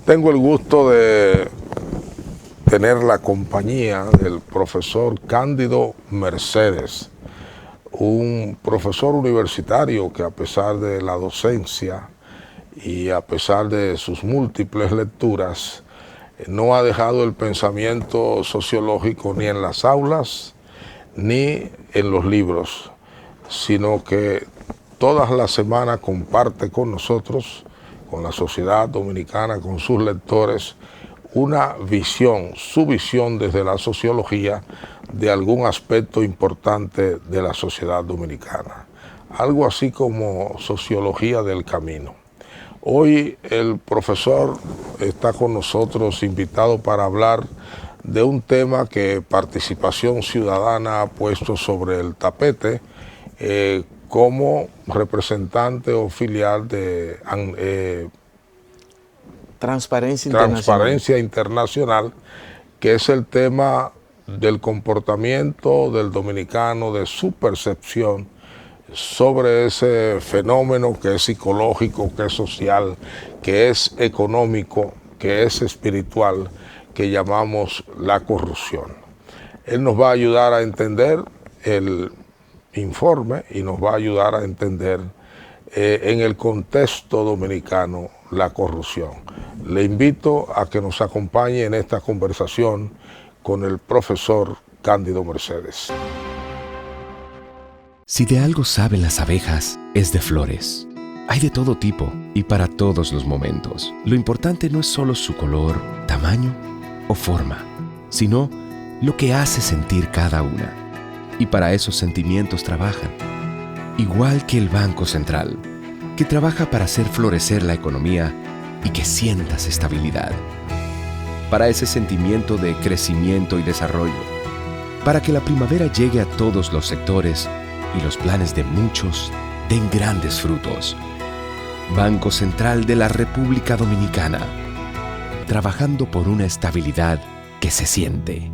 Tengo el gusto de tener la compañía del profesor Cándido Mercedes, un profesor universitario que, a pesar de la docencia y a pesar de sus múltiples lecturas, no ha dejado el pensamiento sociológico ni en las aulas ni en los libros, sino que todas las semanas comparte con nosotros, con la sociedad dominicana, con sus lectores, una visión, su visión desde la sociología de algún aspecto importante de la sociedad dominicana. Algo así como sociología del camino. Hoy el profesor está con nosotros invitado para hablar de un tema que Participación Ciudadana ha puesto sobre el tapete como representante o filial de Transparencia Internacional, que es el tema del comportamiento del dominicano, de su percepción sobre ese fenómeno que es psicológico, que es social, que es económico, que es espiritual, que llamamos la corrupción. Él nos va a ayudar a entender el informe y nos va a ayudar a entender en el contexto dominicano la corrupción. Le invito a que nos acompañe en esta conversación con el profesor Cándido Mercedes. Si de algo saben las abejas, es de flores. Hay de todo tipo y para todos los momentos. Lo importante no es solo su color, tamaño o forma, sino lo que hace sentir cada una. Y para esos sentimientos trabajan. Igual que el Banco Central, que trabaja para hacer florecer la economía y que sientas estabilidad. Para ese sentimiento de crecimiento y desarrollo. Para que la primavera llegue a todos los sectores y los planes de muchos den grandes frutos. Banco Central de la República Dominicana, trabajando por una estabilidad que se siente.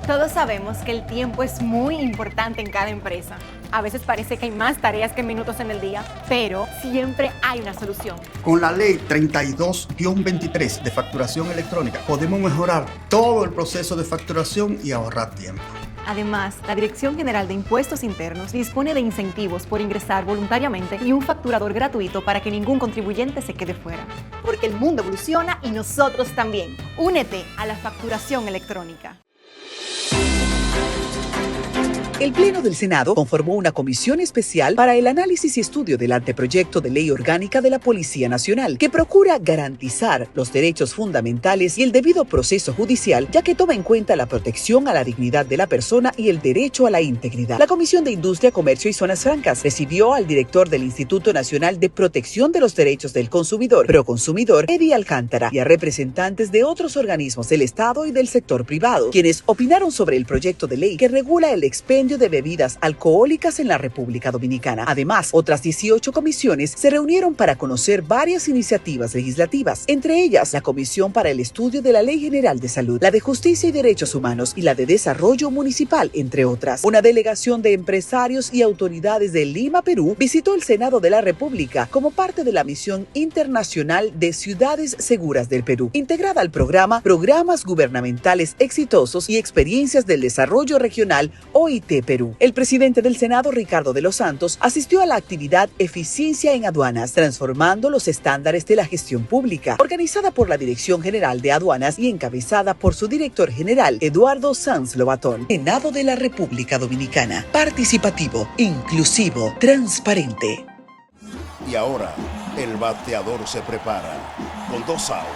Todos sabemos que el tiempo es muy importante en cada empresa. A veces parece que hay más tareas que minutos en el día, pero siempre hay una solución. Con la ley 32-23 de facturación electrónica podemos mejorar todo el proceso de facturación y ahorrar tiempo. Además, la Dirección General de Impuestos Internos dispone de incentivos por ingresar voluntariamente y un facturador gratuito para que ningún contribuyente se quede fuera. Porque el mundo evoluciona y nosotros también. Únete a la facturación electrónica. El Pleno del Senado conformó una comisión especial para el análisis y estudio del anteproyecto de ley orgánica de la Policía Nacional, que procura garantizar los derechos fundamentales y el debido proceso judicial, ya que toma en cuenta la protección a la dignidad de la persona y el derecho a la integridad. La Comisión de Industria, Comercio y Zonas Francas recibió al director del Instituto Nacional de Protección de los Derechos del Consumidor, Proconsumidor, Eddie Alcántara, y a representantes de otros organismos del Estado y del sector privado, quienes opinaron sobre el proyecto de ley que regula el expendio de bebidas alcohólicas en la República Dominicana. Además, otras 18 comisiones se reunieron para conocer varias iniciativas legislativas, entre ellas la Comisión para el Estudio de la Ley General de Salud, la de Justicia y Derechos Humanos y la de Desarrollo Municipal, entre otras. Una delegación de empresarios y autoridades de Lima, Perú, visitó el Senado de la República como parte de la Misión Internacional de Ciudades Seguras del Perú, integrada al programa Programas Gubernamentales Exitosos y Experiencias del Desarrollo Regional OIT Perú. El presidente del Senado, Ricardo de los Santos, asistió a la actividad Eficiencia en Aduanas, transformando los estándares de la gestión pública, organizada por la Dirección General de Aduanas y encabezada por su director general, Eduardo Sanz Lobatón. Senado de la República Dominicana, participativo, inclusivo, transparente. Y ahora, el bateador se prepara con 2 outs.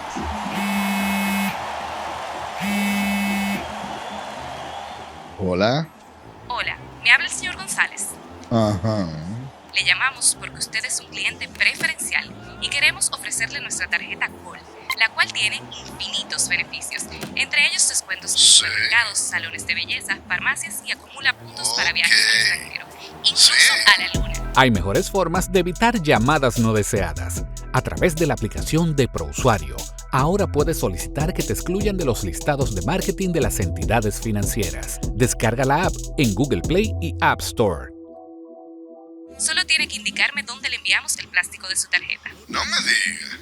Hola. Hola, me habla el señor González. Ajá. Le llamamos porque usted es un cliente preferencial y queremos ofrecerle nuestra tarjeta Gol, la cual tiene infinitos beneficios, entre ellos descuentos en supermercados, salones de belleza, farmacias y acumula puntos para viajes al extranjero, incluso a la luna. Hay mejores formas de evitar llamadas no deseadas. A través de la aplicación de ProUsuario, ahora puedes solicitar que te excluyan de los listados de marketing de las entidades financieras. Descarga la app en Google Play y App Store. Solo tiene que indicarme dónde le enviamos el plástico de su tarjeta. No me diga.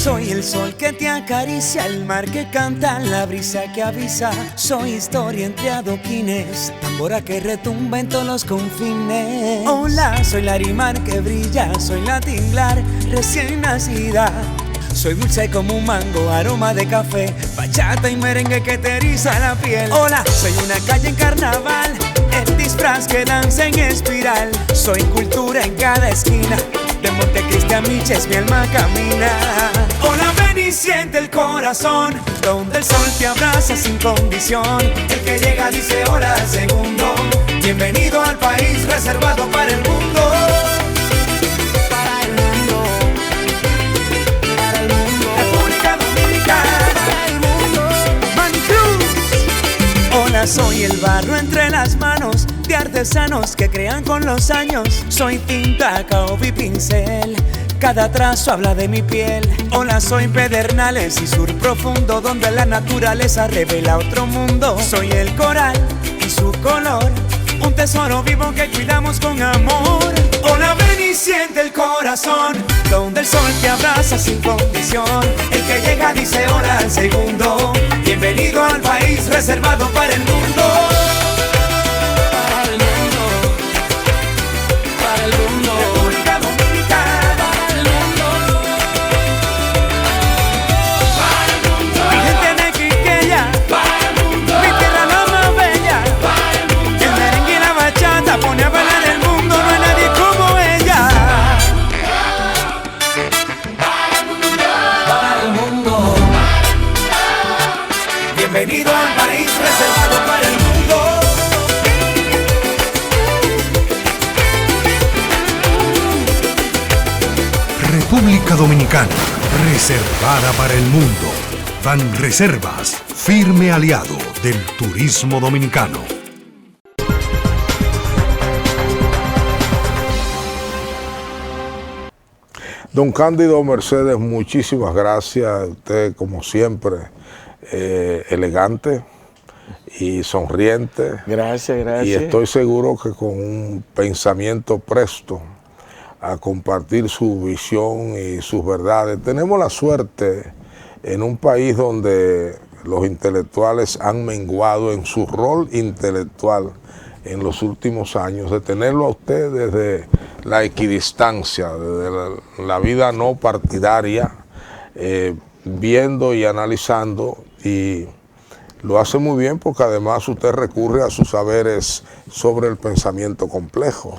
Soy el sol que te acaricia, el mar que canta, la brisa que avisa. Soy historia entre adoquines, tambora que retumba en todos los confines. Hola, soy Larimar que brilla, soy la tinglar recién nacida. Soy dulce como un mango, aroma de café, bachata y merengue que te eriza la piel. Hola, soy una calle en carnaval, el disfraz que danza en espiral. Soy cultura en cada esquina, de Montecristi a Miches mi alma camina. Hola, ven y siente el corazón, donde el sol te abraza sin condición. El que llega dice hola al segundo. Bienvenido al país reservado para el mundo. Para el mundo. Para el mundo. República Dominicana. Para el mundo. Manicruz. Hola, soy el barro entre las manos de artesanos que crean con los años. Soy tinta, caoba y pincel, cada trazo habla de mi piel. Hola, soy Pedernales y sur profundo, donde la naturaleza revela otro mundo. Soy el coral y su color, un tesoro vivo que cuidamos con amor. Hola, ven y siente el corazón, donde el sol te abraza sin condición. El que llega dice hola al segundo. Bienvenido al país reservado para el mundo. República Dominicana. Para el mundo. Para el mundo. Mi gente de Quiqueya. Para el mundo. Mi tierra la más bella. Para el mundo. El merengue y la bachata pone a bailar el mundo. No hay nadie como ella. Para el mundo. Para el mundo. Bienvenido al país reservado para el mundo. República Dominicana, reservada para el mundo. Banreservas, firme aliado del turismo dominicano. Don Cándido Mercedes, muchísimas gracias. Usted, como siempre, elegante y sonriente. Gracias, gracias. Y estoy seguro que con un pensamiento presto a compartir su visión y sus verdades. Tenemos la suerte en un país donde los intelectuales han menguado en su rol intelectual en los últimos años, de tenerlo a usted desde la equidistancia, desde la vida no partidaria, viendo y analizando, y lo hace muy bien porque además usted recurre a sus saberes sobre el pensamiento complejo.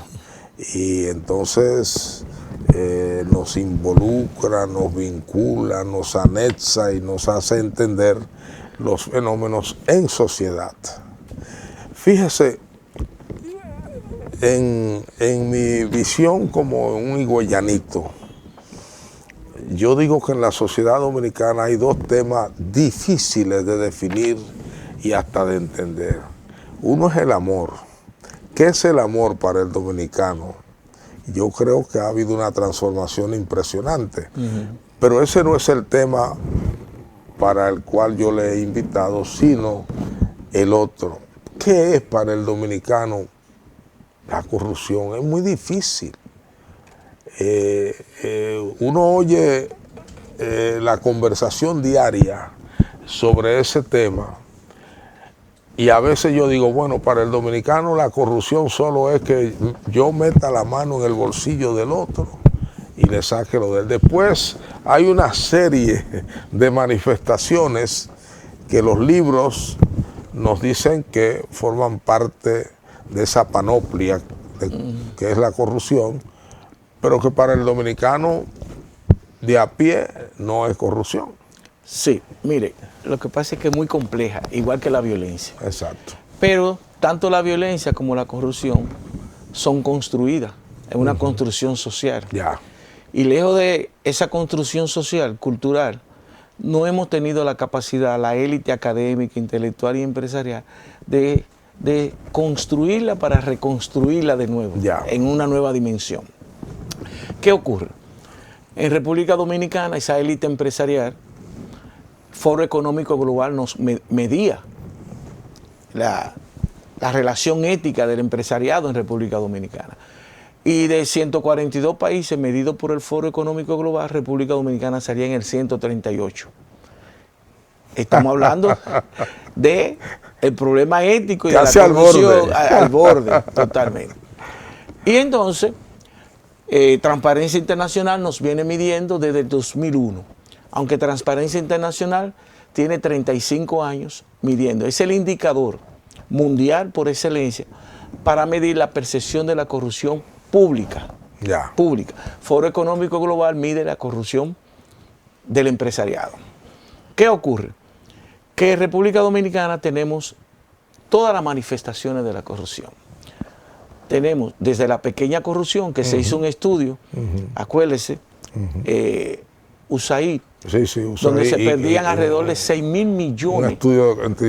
Y entonces nos involucra, nos vincula, nos anexa y nos hace entender los fenómenos en sociedad. Fíjese, en mi visión como un higüeyanito, yo digo que en la sociedad dominicana hay dos temas difíciles de definir y hasta de entender. Uno es el amor. ¿Qué es el amor para el dominicano? Yo creo que ha habido una transformación impresionante, pero ese no es el tema para el cual yo le he invitado, sino el otro. ¿Qué es para el dominicano la corrupción? Es muy difícil. Uno oye la conversación diaria sobre ese tema. Y a veces yo digo, bueno, para el dominicano la corrupción solo es que yo meta la mano en el bolsillo del otro y le saque lo de él. Después hay una serie de manifestaciones que los libros nos dicen que forman parte de esa panoplia que es la corrupción, pero que para el dominicano de a pie no es corrupción. Sí, mire, lo que pasa es que es muy compleja, igual que la violencia. Exacto. Pero tanto la violencia como la corrupción son construidas, es una construcción social. Ya. Y lejos de esa construcción social, cultural, no hemos tenido la capacidad, la élite académica, intelectual y empresarial, de construirla para reconstruirla de nuevo, en una nueva dimensión. ¿Qué ocurre? En República Dominicana, esa élite empresarial, Foro Económico Global nos medía la relación ética del empresariado en República Dominicana. Y de 142 países medidos por el Foro Económico Global, República Dominicana salía en el 138. Estamos hablando de el problema ético y de la corrupción al borde, totalmente. Y entonces, Transparencia Internacional nos viene midiendo desde el 2001, aunque Transparencia Internacional tiene 35 años midiendo. Es el indicador mundial por excelencia para medir la percepción de la corrupción pública. Pública. Foro Económico Global mide la corrupción del empresariado. ¿Qué ocurre? Que en República Dominicana tenemos todas las manifestaciones de la corrupción. Tenemos desde la pequeña corrupción, que se hizo un estudio, acuérdese, USAID, donde se perdían alrededor de 6.000 millones. Un estudio entre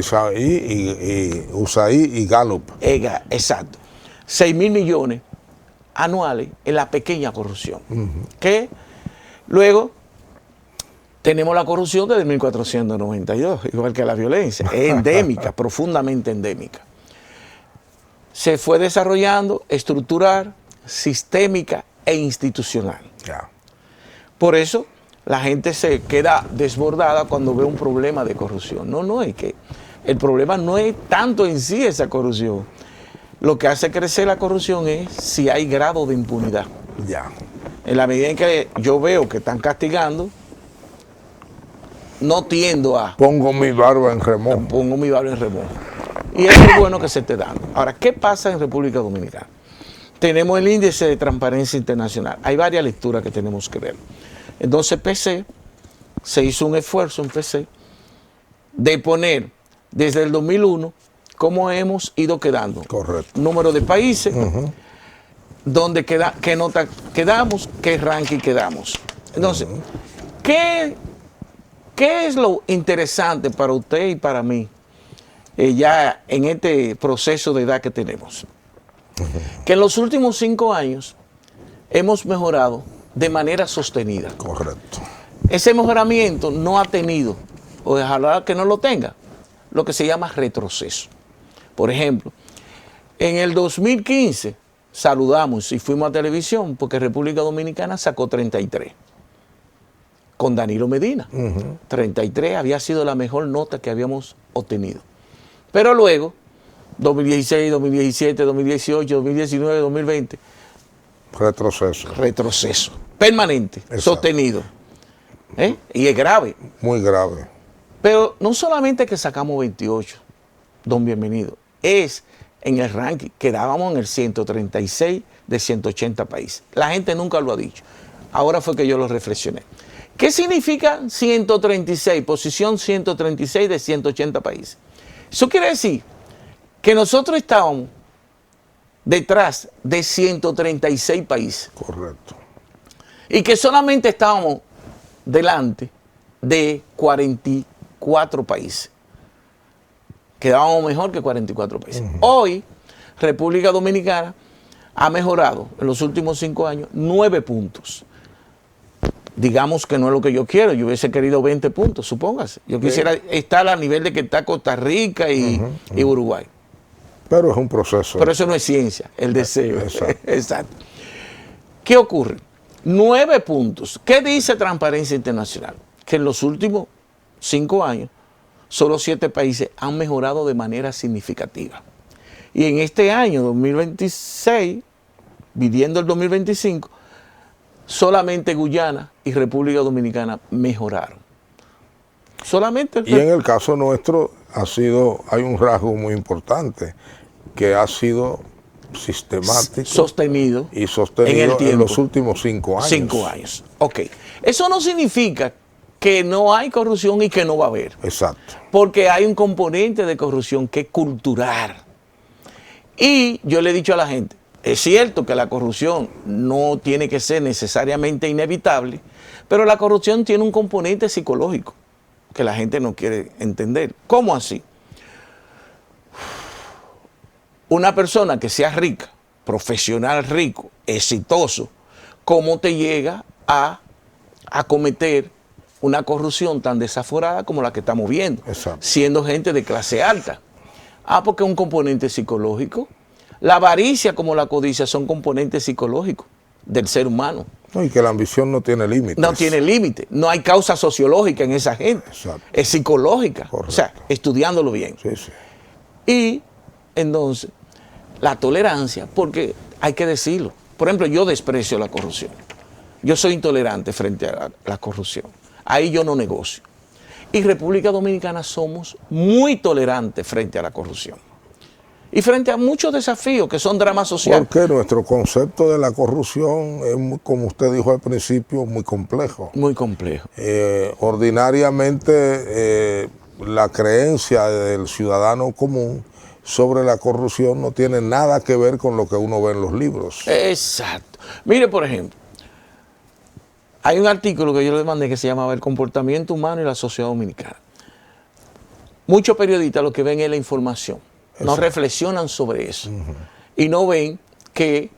USAID y Gallup. Exacto. 6.000 millones anuales en la pequeña corrupción. Que luego tenemos la corrupción desde 1492, igual que la violencia. Es endémica, profundamente endémica. Se fue desarrollando estructural, sistémica e institucional. Por eso la gente se queda desbordada cuando ve un problema de corrupción. No, es que el problema no es tanto en sí esa corrupción. Lo que hace crecer la corrupción es si hay grado de impunidad. En la medida en que yo veo que están castigando, no tiendo a... Pongo mi barba en remón. Pongo mi barba en remón. Y eso es bueno que se esté dando. Ahora, ¿qué pasa en República Dominicana? Tenemos el índice de Transparencia Internacional. Hay varias lecturas que tenemos que ver. Entonces, PC, se hizo un esfuerzo en PC de poner desde el 2001 cómo hemos ido quedando. Correcto. Número de países, dónde qué nota quedamos, qué ranking quedamos. Entonces, ¿qué es lo interesante para usted y para mí ya en este proceso de edad que tenemos? Que en los últimos 5 años hemos mejorado de manera sostenida. Correcto. Ese mejoramiento no ha tenido, o ojalá que no lo tenga, lo que se llama retroceso. Por ejemplo, en el 2015 saludamos y fuimos a televisión porque República Dominicana sacó 33 con Danilo Medina. 33 había sido la mejor nota que habíamos obtenido. Pero luego, 2016, 2017, 2018, 2019, 2020. Retroceso. Retroceso. Permanente, sostenido. Y es grave. Muy grave. Pero no solamente que sacamos 28, don Bienvenido, es en el ranking, quedábamos en el 136 de 180 países. La gente nunca lo ha dicho. Ahora fue que yo lo reflexioné. ¿Qué significa 136, posición 136 de 180 países? Eso quiere decir que nosotros estábamos detrás de 136 países. Correcto. Y que solamente estábamos delante de 44 países. Quedábamos mejor que 44 países. Hoy, República Dominicana ha mejorado en los últimos 5 años 9 puntos. Digamos que no es lo que yo quiero. Yo hubiese querido 20 puntos, supóngase. Yo quisiera estar al nivel de que está Costa Rica y Uruguay. Pero es un proceso. Pero eso no es ciencia, el deseo. Exacto. Exacto. ¿Qué ocurre? 9 puntos. ¿Qué dice Transparencia Internacional? Que en los últimos 5 años, solo 7 países han mejorado de manera significativa. Y en este año, 2026, viviendo el 2025, solamente Guyana y República Dominicana mejoraron. Solamente. Y en el caso nuestro hay un rasgo muy importante, que ha sido sistemático, sostenido y sostenido en el tiempo, en los últimos 5 años. 5 años. Ok. Eso no significa que no hay corrupción y que no va a haber. Exacto. Porque hay un componente de corrupción que es cultural. Y yo le he dicho a la gente, es cierto que la corrupción no tiene que ser necesariamente inevitable, pero la corrupción tiene un componente psicológico. que la gente no quiere entender. ¿Cómo así? Una persona que sea rica, profesional rico, exitoso, ¿cómo te llega a cometer una corrupción tan desaforada como la que estamos viendo? Exacto. Siendo gente de clase alta. Porque es un componente psicológico. La avaricia como la codicia son componentes psicológicos del ser humano. No, y que la ambición no tiene límites. No tiene límite. No hay causa sociológica en esa gente. Exacto. Es psicológica. Correcto. O sea, estudiándolo bien. Sí, sí. Y entonces, la tolerancia, porque hay que decirlo. Por ejemplo, yo desprecio la corrupción. Yo soy intolerante frente a la corrupción. Ahí yo no negocio. Y República Dominicana somos muy tolerantes frente a la corrupción. Y frente a muchos desafíos que son dramas sociales. Porque nuestro concepto de la corrupción es, muy, como usted dijo al principio, muy complejo. Muy complejo. Ordinariamente, la creencia del ciudadano común sobre la corrupción no tiene nada que ver con lo que uno ve en los libros. Exacto. Mire, por ejemplo, hay un artículo que yo le mandé que se llamaba El comportamiento humano y la sociedad dominicana. Muchos periodistas lo que ven es la información. No reflexionan sobre eso. Y no ven que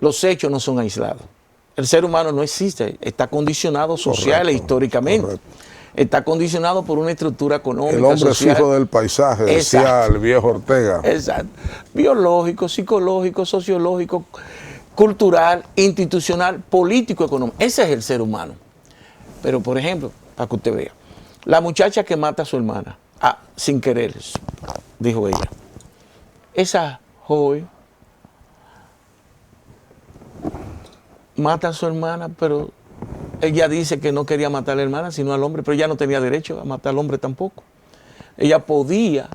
los hechos no son aislados. El ser humano no existe, está condicionado social e históricamente. Correcto. Está condicionado por una estructura económica, el hombre social. es hijo del paisaje, decía el viejo Ortega. Exacto. Biológico, psicológico, sociológico, cultural, institucional, político, económico. Ese es el ser humano. Pero, por ejemplo, para que usted vea, la muchacha que mata a su hermana, sin querer, dijo ella, esa joven mata a su hermana, pero ella dice que no quería matar a la hermana, sino al hombre, pero ella no tenía derecho a matar al hombre tampoco. Ella podía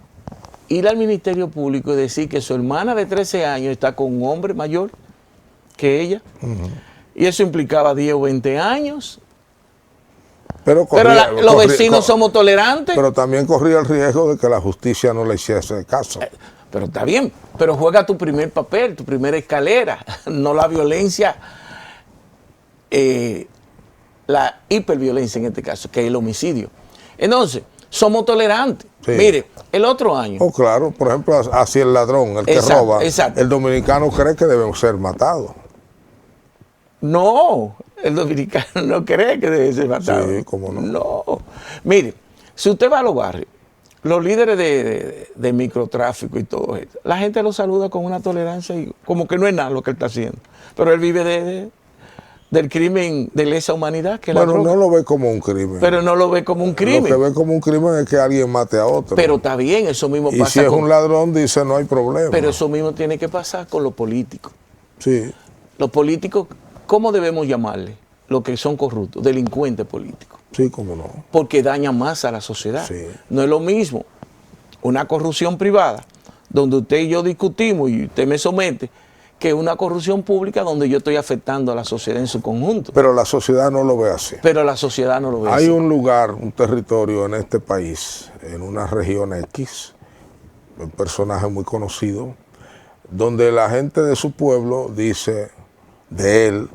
ir al Ministerio Público y decir que su hermana de 13 años está con un hombre mayor que ella, y eso implicaba 10 o 20 años. Pero los vecinos somos tolerantes. Pero también corría el riesgo de que la justicia no le hiciese caso. Pero está bien, pero juega tu primer papel, tu primera escalera, no la violencia, la hiperviolencia en este caso, que es el homicidio. Entonces, somos tolerantes. Sí. Mire, el otro año. Oh, claro, por ejemplo, así el ladrón, el que roba, el dominicano cree que deben ser matados. No, el dominicano no cree que debe ser matado. Sí, cómo no. No. Mire, si usted va a los barrios, los líderes de microtráfico y todo esto, la gente lo saluda con una tolerancia y como que no es nada lo que él está haciendo. Pero él vive del crimen de lesa humanidad. Que bueno, no lo ve como un crimen. Pero no lo ve como un crimen. Lo que ve como un crimen es que alguien mate a otro. Pero está bien, eso mismo pasa. Y si es un ladrón, dice no hay problema. Pero eso mismo tiene que pasar con los políticos. Sí. Los políticos, ¿cómo debemos llamarle? Los que son corruptos, delincuentes políticos. Sí, cómo no. Porque dañan más a la sociedad. Sí. No es lo mismo una corrupción privada, donde usted y yo discutimos y usted me somete, que una corrupción pública donde yo estoy afectando a la sociedad en su conjunto. Pero la sociedad no lo ve así. Pero la sociedad no lo ve así. Hay un lugar, un territorio en este país, en una región X, un personaje muy conocido, donde la gente de su pueblo dice de él,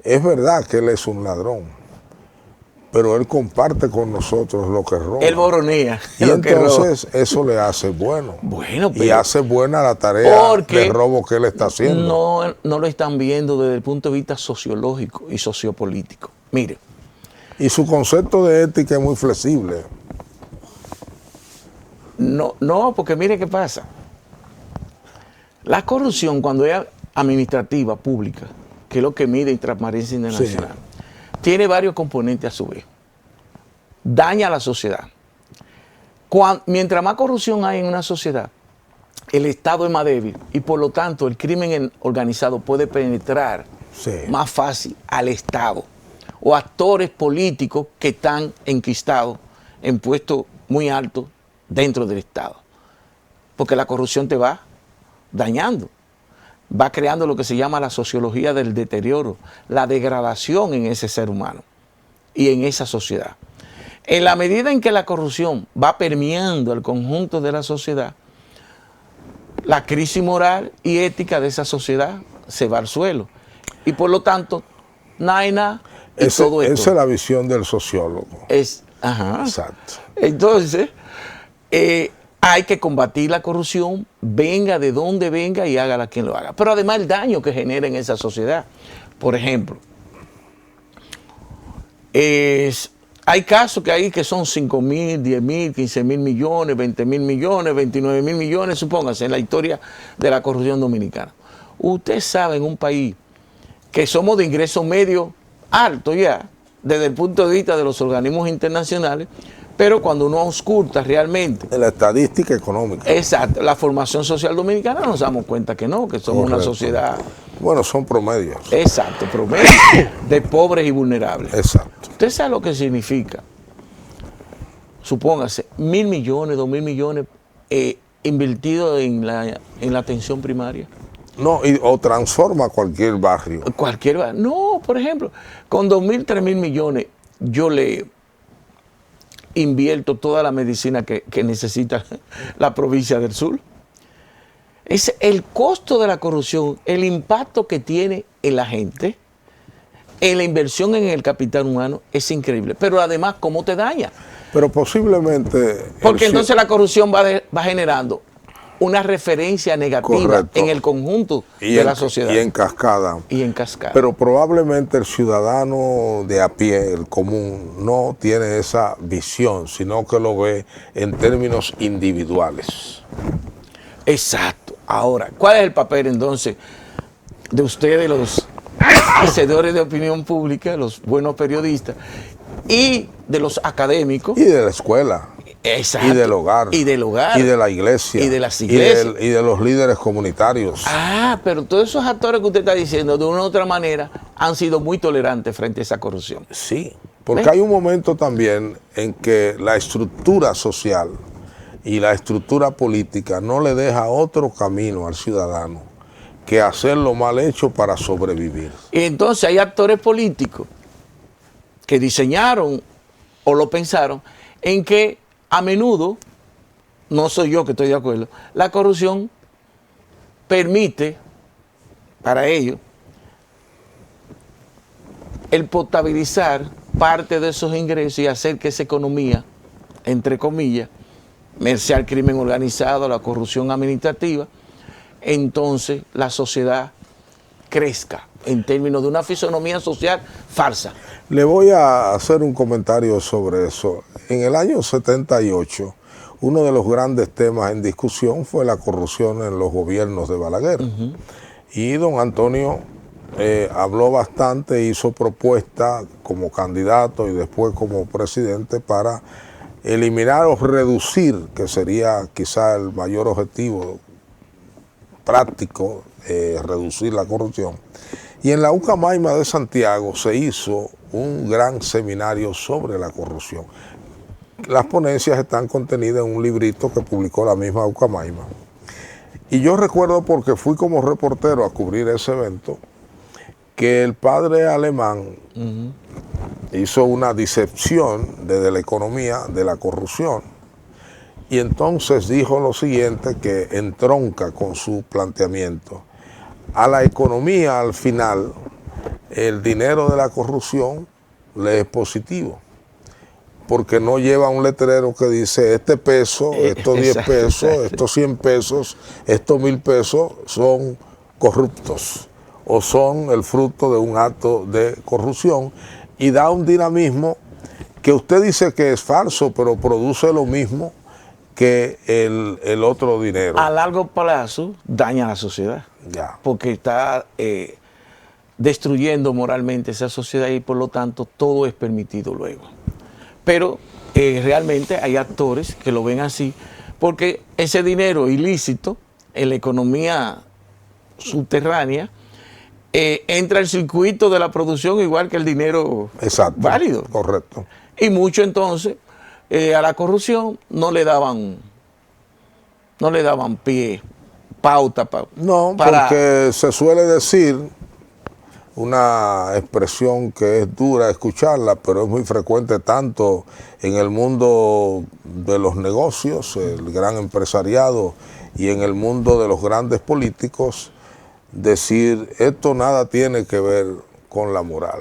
es verdad que él es un ladrón, pero él comparte con nosotros lo que roba. Él boronea. Y entonces eso le hace bueno. Bueno, pero y hace buena la tarea de robo que él está haciendo. No lo están viendo desde el punto de vista sociológico y sociopolítico. Mire. Y su concepto de ética es muy flexible. No, porque mire qué pasa. La corrupción cuando es administrativa, pública, que es lo que mide Transparencia Internacional, tiene varios componentes a su vez. Daña a la sociedad. Mientras más corrupción hay en una sociedad, el Estado es más débil y por lo tanto el crimen organizado puede penetrar más fácil al Estado o actores políticos que están enquistados en puestos muy altos dentro del Estado. Porque la corrupción te va dañando. Va creando lo que se llama la sociología del deterioro, la degradación en ese ser humano y en esa sociedad. En la medida en que la corrupción va permeando el conjunto de la sociedad, la crisis moral y ética de esa sociedad se va al suelo. Y por lo tanto, nada y todo esto. Esa es la visión del sociólogo. Ajá. Exacto. Entonces, hay que combatir la corrupción, venga de donde venga y hágala quien lo haga. Pero además el daño que genera en esa sociedad. Por ejemplo, hay casos que son 5.000, 10.000, 15.000 millones, 20.000 millones, 29.000 millones, supóngase, en la historia de la corrupción dominicana. Usted sabe, en un país que somos de ingreso medio alto ya, desde el punto de vista de los organismos internacionales, pero cuando uno ausculta realmente en la estadística económica. Exacto, la formación social dominicana nos damos cuenta que no, que somos una sociedad. Bueno, son promedios. Exacto, promedios de pobres y vulnerables. Exacto. Usted sabe lo que significa, supóngase, 1.000 millones, 2.000 millones invertidos en la atención primaria. No, o transforma cualquier barrio. Cualquier barrio. No, por ejemplo, con 2.000, 3.000 millones, yo le invierto toda la medicina que necesita la provincia del sur. Es el costo de la corrupción, el impacto que tiene en la gente, en la inversión en el capital humano, es increíble. Pero además, ¿cómo te daña? Pero posiblemente... Porque entonces la corrupción va generando una referencia negativa. Correcto. En el conjunto de la sociedad. Y en cascada. Y en cascada. Pero probablemente el ciudadano de a pie, el común, no tiene esa visión, sino que lo ve en términos individuales. Exacto. Ahora, ¿cuál es el papel entonces de ustedes, los hacedores de opinión pública, los buenos periodistas, y de los académicos? Y de la escuela. Exacto. Y del hogar. Y del hogar. Y de la iglesia. Y de las iglesias. Y de los líderes comunitarios. Ah, pero todos esos actores que usted está diciendo, de una u otra manera, han sido muy tolerantes frente a esa corrupción. Sí, porque hay un momento también en que la estructura social y la estructura política no le deja otro camino al ciudadano que hacer lo mal hecho para sobrevivir. Y entonces hay actores políticos que diseñaron o lo pensaron en que a menudo, no soy yo que estoy de acuerdo, la corrupción permite para ellos el potabilizar parte de esos ingresos y hacer que esa economía, entre comillas, merced al crimen organizado, la corrupción administrativa, entonces la sociedad crezca en términos de una fisonomía social falsa. Le voy a hacer un comentario sobre eso. En el año 78, uno de los grandes temas en discusión fue la corrupción en los gobiernos de Balaguer. Y don Antonio habló bastante, hizo propuestas como candidato y después como presidente para eliminar o reducir, que sería quizá el mayor objetivo práctico, reducir la corrupción. Y en la Ucamaima de Santiago se hizo un gran seminario sobre la corrupción. Las ponencias están contenidas en un librito que publicó la misma Ucamaima. Y yo recuerdo, porque fui como reportero a cubrir ese evento, que el padre Alemán hizo una disección desde la economía de la corrupción. Y entonces dijo lo siguiente, que entronca con su planteamiento. A la economía, al final, el dinero de la corrupción le es positivo, porque no lleva un letrero que dice este peso, estos 10 pesos, estos 100 pesos, estos 1000 pesos son corruptos o son el fruto de un acto de corrupción, y da un dinamismo que usted dice que es falso, pero produce lo mismo que el otro dinero. A largo plazo daña a la sociedad. Ya. Porque está destruyendo moralmente esa sociedad y por lo tanto todo es permitido luego. Pero realmente hay actores que lo ven así, porque ese dinero ilícito en la economía subterránea entra al circuito de la producción igual que el dinero válido. Correcto. Y mucho entonces a la corrupción no le daban pie, pauta. No, porque se suele decir una expresión que es dura escucharla, pero es muy frecuente tanto en el mundo de los negocios, el gran empresariado, y en el mundo de los grandes políticos, decir esto nada tiene que ver con la moral.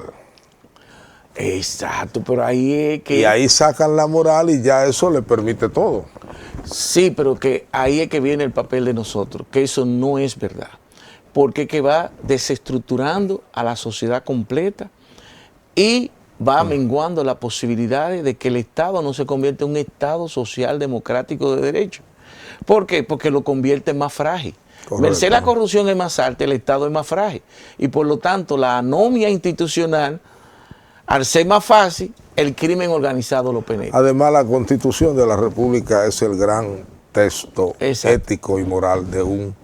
Exacto, pero ahí es que... Y ahí sacan la moral y ya eso le permite todo. Sí, pero que ahí es que viene el papel de nosotros, que eso no es verdad. Porque que va desestructurando a la sociedad completa y va menguando las posibilidades de que el Estado no se convierta en un Estado social democrático de derecho. ¿Por qué? Porque lo convierte en más frágil. Merced la corrupción es más alta, el Estado es más frágil. Y por lo tanto, la anomia institucional, al ser más fácil, el crimen organizado lo penetra. Además, la Constitución de la República es el gran texto ético y moral de un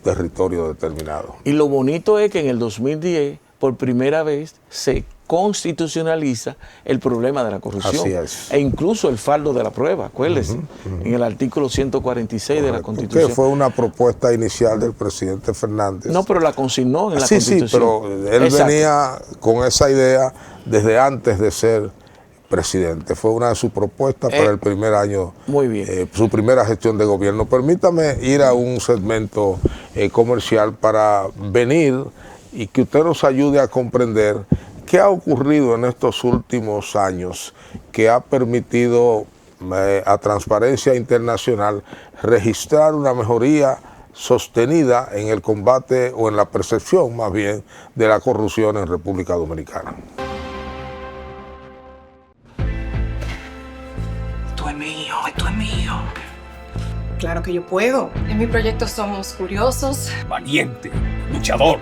territorio determinado. Y lo bonito es que en el 2010, por primera vez, se constitucionaliza el problema de la corrupción. Así es. E incluso el fardo de la prueba, acuérdese, en el artículo 146 de la Constitución. Que fue una propuesta inicial del presidente Fernández. No, pero la consignó en la Constitución. Sí, pero él venía con esa idea desde antes de ser presidente. Fue una de sus propuestas para el primer año, muy bien. Su primera gestión de gobierno. Permítame ir a un segmento comercial para venir y que usted nos ayude a comprender qué ha ocurrido en estos últimos años que ha permitido a Transparencia Internacional registrar una mejoría sostenida en el combate o en la percepción más bien de la corrupción en República Dominicana. Esto es mío, esto es mío. Claro que yo puedo. En mi proyecto somos curiosos, Valiente, luchador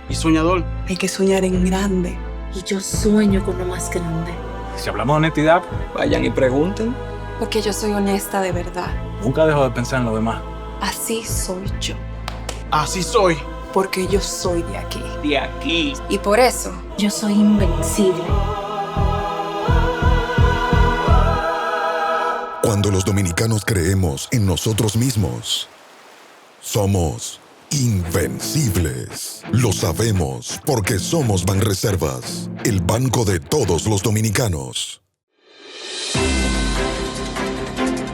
y soñador. Hay que soñar en grande. y yo sueño con lo más grande. Si hablamos de honestidad, vayan y pregunten. Porque yo soy honesta de verdad. Nunca dejo de pensar en lo demás. Así soy yo. Así soy. Porque yo soy de aquí. De aquí. Y por eso, yo soy invencible. Cuando los dominicanos creemos en nosotros mismos, somos invencibles. Lo sabemos porque somos Banreservas, el banco de todos los dominicanos.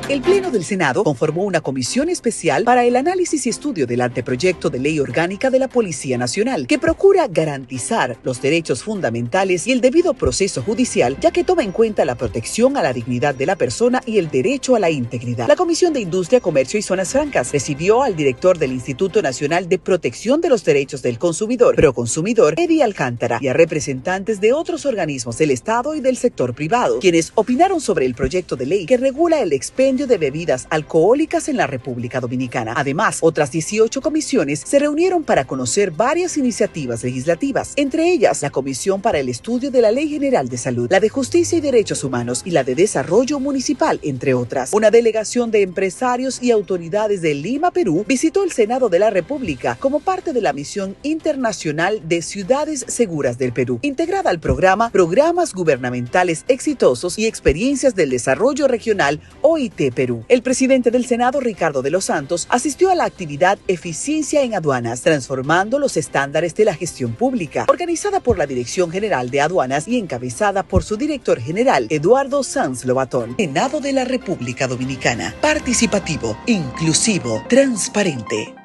El Pleno del Senado conformó una comisión especial para el análisis y estudio del anteproyecto de ley orgánica de la Policía Nacional, que procura garantizar los derechos fundamentales y el debido proceso judicial, ya que toma en cuenta la protección a la dignidad de la persona y el derecho a la integridad. La Comisión de Industria, Comercio y Zonas Francas recibió al director del Instituto Nacional de Protección de los Derechos del Consumidor, Proconsumidor, Eddie Alcántara, y a representantes de otros organismos del Estado y del sector privado, quienes opinaron sobre el proyecto de ley que regula el expendio de bebidas alcohólicas en la República Dominicana. Además, otras 18 comisiones se reunieron para conocer varias iniciativas legislativas, entre ellas la Comisión para el Estudio de la Ley General de Salud, la de Justicia y Derechos Humanos y la de Desarrollo Municipal, entre otras. Una delegación de empresarios y autoridades de Lima, Perú, visitó el Senado de la República como parte de la Misión Internacional de Ciudades Seguras del Perú, integrada al programa Programas Gubernamentales Exitosos y Experiencias del Desarrollo Regional, OIT Perú. El presidente del Senado, Ricardo de los Santos, asistió a la actividad Eficiencia en Aduanas, transformando los estándares de la gestión pública, organizada por la Dirección General de Aduanas y encabezada por su director general, Eduardo Sanz Lobatón. Senado de la República Dominicana. Participativo, inclusivo, transparente.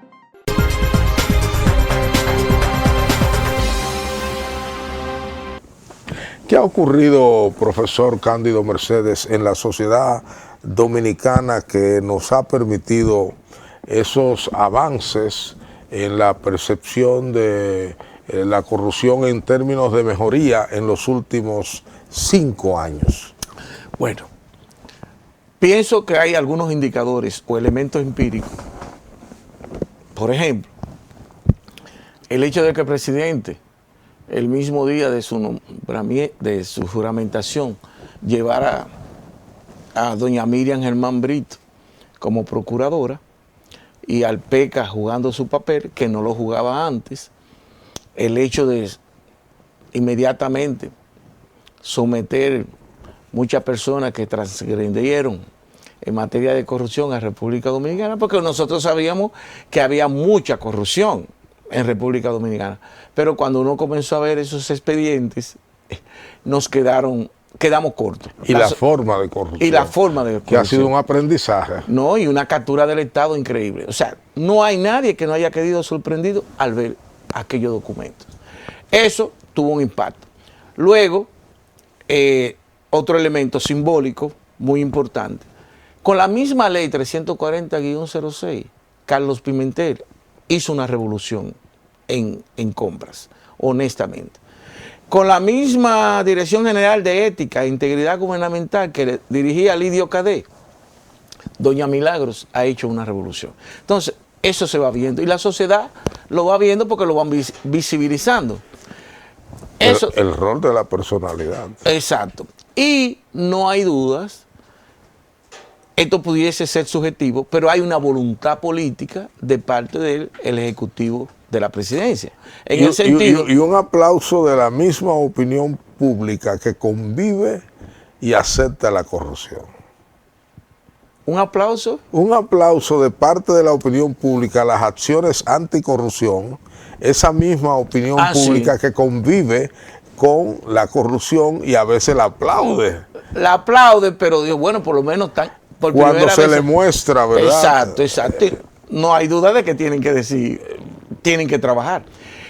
¿Qué ha ocurrido, profesor Cándido Mercedes, en la sociedad dominicana que nos ha permitido esos avances en la percepción de la corrupción en términos de mejoría en los últimos 5 años? Bueno, pienso que hay algunos indicadores o elementos empíricos. Por ejemplo, el hecho de que el presidente, el mismo día de su juramentación, llevara a doña Miriam Germán Brito como procuradora y al PECA jugando su papel, que no lo jugaba antes. El hecho de inmediatamente someter muchas personas que transgredieron en materia de corrupción a República Dominicana, porque nosotros sabíamos que había mucha corrupción en República Dominicana, pero cuando uno comenzó a ver esos expedientes, quedamos cortos. Y la forma de corrupción. Y la forma de corrupción. Que ha sido un aprendizaje. No, y una captura del Estado increíble. O sea, no hay nadie que no haya quedado sorprendido al ver aquellos documentos. Eso tuvo un impacto. Luego, otro elemento simbólico muy importante. Con la misma ley 340-06, Carlos Pimentel hizo una revolución en compras, honestamente. Con la misma Dirección General de Ética e Integridad Gubernamental que dirigía Lidio Cadet, doña Milagros ha hecho una revolución. Entonces, eso se va viendo y la sociedad lo va viendo porque lo van visibilizando. Eso, el rol de la personalidad. Exacto. Y no hay dudas, esto pudiese ser subjetivo, pero hay una voluntad política de parte del Ejecutivo de la Presidencia. En el sentido, y un aplauso de la misma opinión pública que convive y acepta la corrupción. ¿Un aplauso? Un aplauso de parte de la opinión pública a las acciones anticorrupción, esa misma opinión pública que convive con la corrupción y a veces la aplaude. La aplaude, pero digo, bueno, por lo menos por cuando se le muestra, ¿verdad? Exacto. No hay duda de que tienen que decir, tienen que trabajar.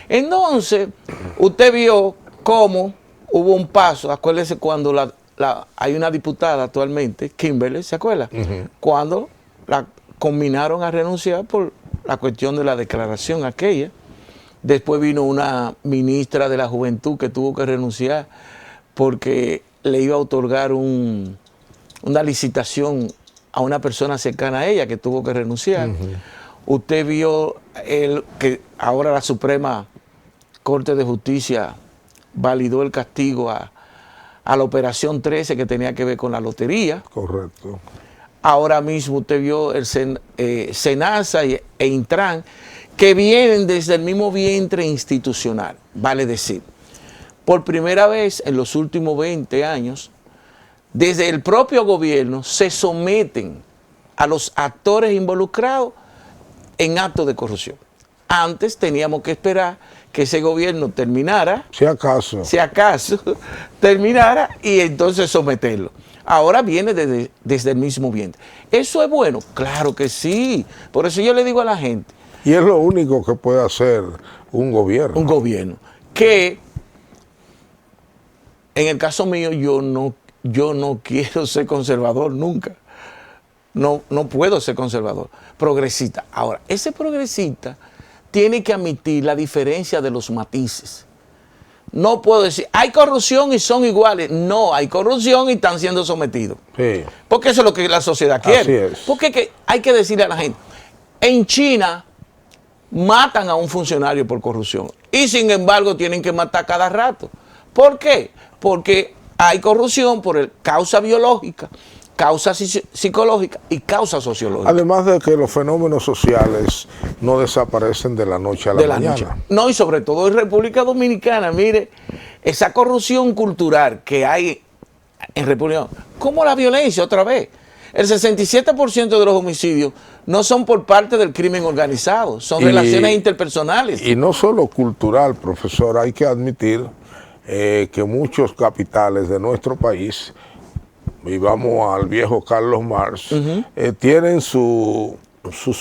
Entonces, usted vio cómo hubo un paso, acuérdese cuando hay una diputada actualmente, Kimberly, ¿se acuerda? Cuando la combinaron a renunciar por la cuestión de la declaración aquella. Después vino una ministra de la Juventud que tuvo que renunciar porque le iba a otorgar una licitación a una persona cercana a ella que tuvo que renunciar. Usted vio que ahora la Suprema Corte de Justicia validó el castigo a la Operación 13 que tenía que ver con la lotería. Correcto. Ahora mismo usted vio el SENASA e Intran, que vienen desde el mismo vientre institucional. Vale decir, por primera vez en los últimos 20 años, desde el propio gobierno se someten a los actores involucrados en actos de corrupción. Antes teníamos que esperar que ese gobierno terminara, si acaso terminara, y entonces someterlo. Ahora viene desde el mismo vientre. ¿Eso es bueno? Claro que sí. Por eso yo le digo a la gente. Y es lo único que puede hacer un gobierno. Un gobierno. Que, en el caso mío, yo no quiero ser conservador nunca. No puedo ser conservador. Progresista. Ahora, ese progresista tiene que admitir la diferencia de los matices. No puedo decir, hay corrupción y son iguales. No, hay corrupción y están siendo sometidos. Sí. Porque eso es lo que la sociedad quiere. Así es. Porque hay que decirle a la gente, en China matan a un funcionario por corrupción y sin embargo tienen que matar cada rato. ¿Por qué? Porque hay corrupción por causa biológica, causa psicológica y causa sociológica. Además de que los fenómenos sociales no desaparecen de la noche a la mañana. No, y sobre todo en República Dominicana, mire, esa corrupción cultural que hay en República Dominicana, como la violencia otra vez. El 67% de los homicidios no son por parte del crimen organizado, son relaciones interpersonales. Y no solo cultural, profesor, hay que admitir que muchos capitales de nuestro país, y vamos al viejo Carlos Marx, tienen sus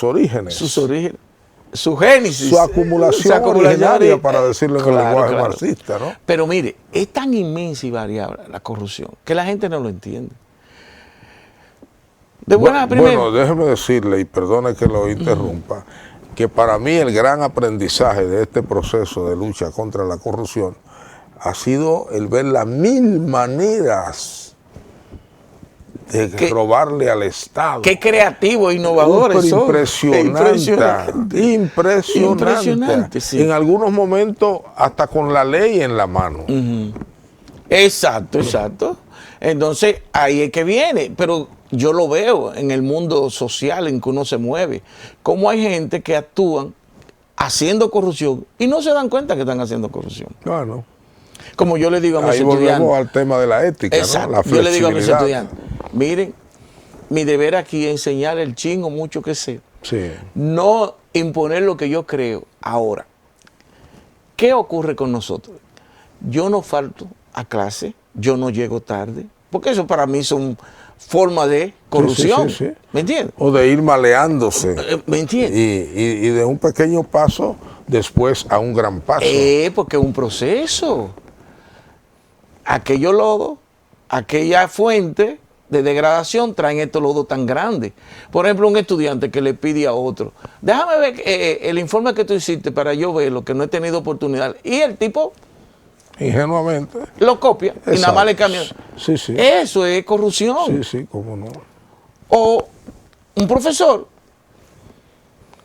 orígenes. Sus orígenes. Su génesis. Su acumulación originaria, para decirlo en el lenguaje marxista, ¿no? Pero mire, es tan inmensa y variable la corrupción que la gente no lo entiende. Bueno, déjeme decirle, y perdone que lo interrumpa, que para mí el gran aprendizaje de este proceso de lucha contra la corrupción ha sido el ver las 1000 maneras de robarle al Estado. Qué creativo e innovadores son. Impresionante. Sí. En algunos momentos hasta con la ley en la mano. Exacto. Entonces ahí es que viene, pero yo lo veo en el mundo social en que uno se mueve, cómo hay gente que actúan haciendo corrupción y no se dan cuenta que están haciendo corrupción. Claro. Como yo le digo a mis estudiantes. Ahí volvemos al tema de la ética, exacto, ¿no? La yo le digo a mis estudiantes, miren, mi deber aquí es enseñar el chingo mucho que sé. Sí. No imponer lo que yo creo. Ahora, ¿qué ocurre con nosotros? Yo no falto a clase, yo no llego tarde, porque eso para mí son formas de corrupción. Sí. ¿Me entiendes? O de ir maleándose. ¿Me entiendes? Y de un pequeño paso después a un gran paso. Porque es un proceso. Aquellos lodos aquella fuente de degradación traen estos lodos tan grandes. Por ejemplo, un estudiante que le pide a otro, déjame ver el informe que tú hiciste para yo verlo, que no he tenido oportunidad. Y el tipo ingenuamente lo copia. Exacto. Y nada más le cambia. Sí, sí. Eso es corrupción. Sí, sí, cómo no. O un profesor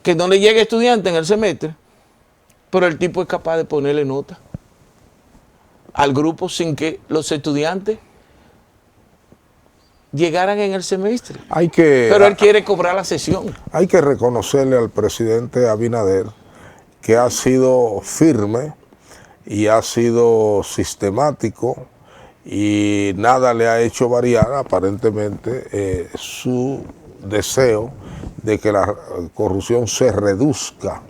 que no le llegue estudiante en el semestre, pero el tipo es capaz de ponerle nota al grupo sin que los estudiantes llegaran en el semestre. Pero él quiere cobrar la sesión. Hay que reconocerle al presidente Abinader que ha sido firme y ha sido sistemático y nada le ha hecho variar aparentemente su deseo de que la corrupción se reduzca,